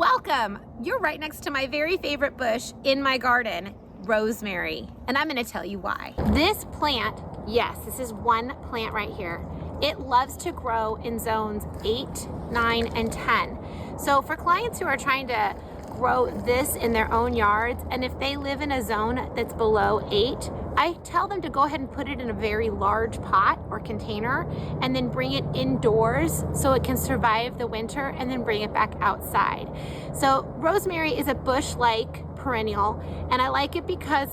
Welcome! You're right next to my very favorite bush in my garden, rosemary. And I'm gonna tell you why. This plant, yes, this is one plant right here. It loves to grow in zones 8, 9, and 10. So for clients who are trying to grow this in their own yards, and if they live in a zone that's below 8, I tell them to go ahead and put it in a very large pot or container and then bring it indoors so it can survive the winter and then bring it back outside. So rosemary is a bush-like perennial, and I like it because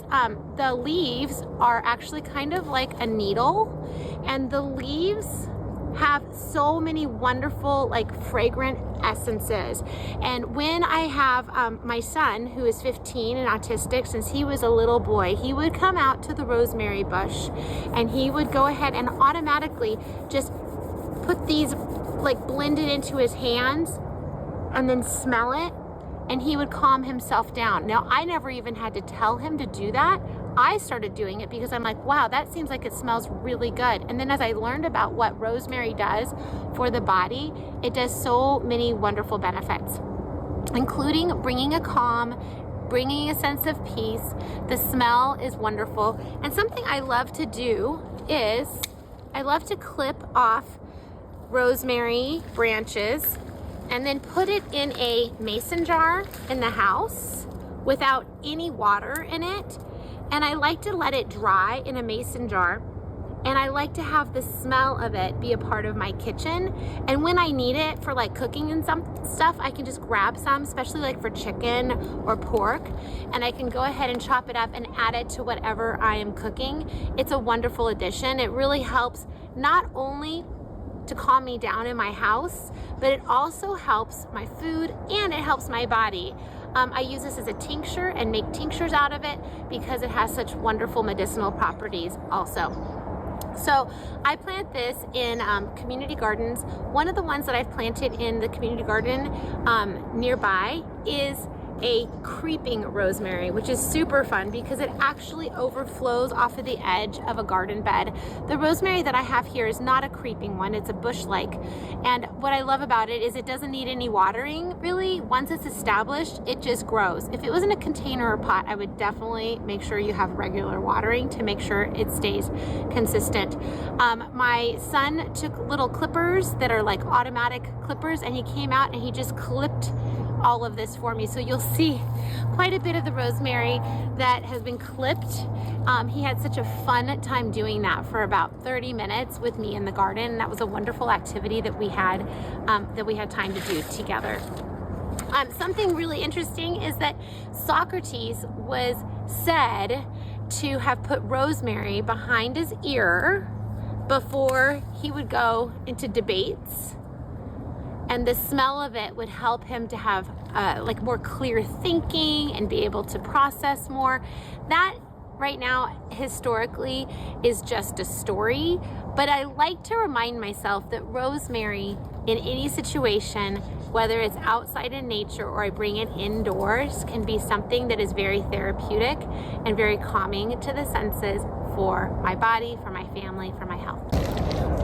the leaves are actually kind of like a needle, and the leaves have so many wonderful, like, fragrant essences. And when I have my son, who is 15 and autistic, since he was a little boy, he would come out to the rosemary bush and he would go ahead and automatically just put these, like, blend it into his hands and then smell it, and he would calm himself down. Now, I never even had to tell him to do that. I started doing it because I'm like, wow, that seems like it smells really good. And then as I learned about what rosemary does for the body, it does so many wonderful benefits, including bringing a calm, bringing a sense of peace. The smell is wonderful. And something I love to do is I love to clip off rosemary branches and then put it in a mason jar in the house without any water in it. And I like to let it dry in a mason jar, and I like to have the smell of it be a part of my kitchen. And when I need it for, like, cooking and some stuff, I can just grab some, especially like for chicken or pork, and I can go ahead and chop it up and add it to whatever I am cooking. It's a wonderful addition. It really helps not only to calm me down in my house, but it also helps my food and it helps my body. I use this as a tincture and make tinctures out of it because it has such wonderful medicinal properties also. So I plant this in community gardens. One of the ones that I've planted in the community garden nearby is a creeping rosemary, which is super fun because it actually overflows off of the edge of a garden bed. The rosemary that I have here is not a creeping one, it's a bush-like. And what I love about it is it doesn't need any watering, really. Once it's established, it just grows. If it was in a container or pot, I would definitely make sure you have regular watering to make sure it stays consistent. My son took little clippers that are like automatic clippers, and he came out and he just clipped all of this for me. So you'll see quite a bit of the rosemary that has been clipped. He had such a fun time doing that for about 30 minutes with me in the garden. That was a wonderful activity that we had time to do together. Something really interesting is that Socrates was said to have put rosemary behind his ear before he would go into debates, and the smell of it would help him to have like more clear thinking and be able to process more. That right now historically is just a story, but I like to remind myself that rosemary in any situation, whether it's outside in nature or I bring it indoors, can be something that is very therapeutic and very calming to the senses for my body, for my family, for my health.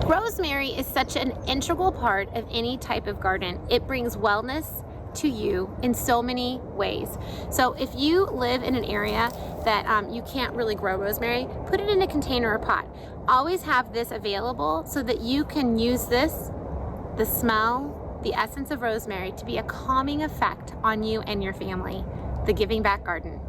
Rosemary is such an integral part of any type of garden. It brings wellness to you in so many ways. So if you live in an area that you can't really grow rosemary, put it in a container or pot. Always have this available so that you can use this, the smell, the essence of rosemary, to be a calming effect on you and your family. The Giving Back Garden.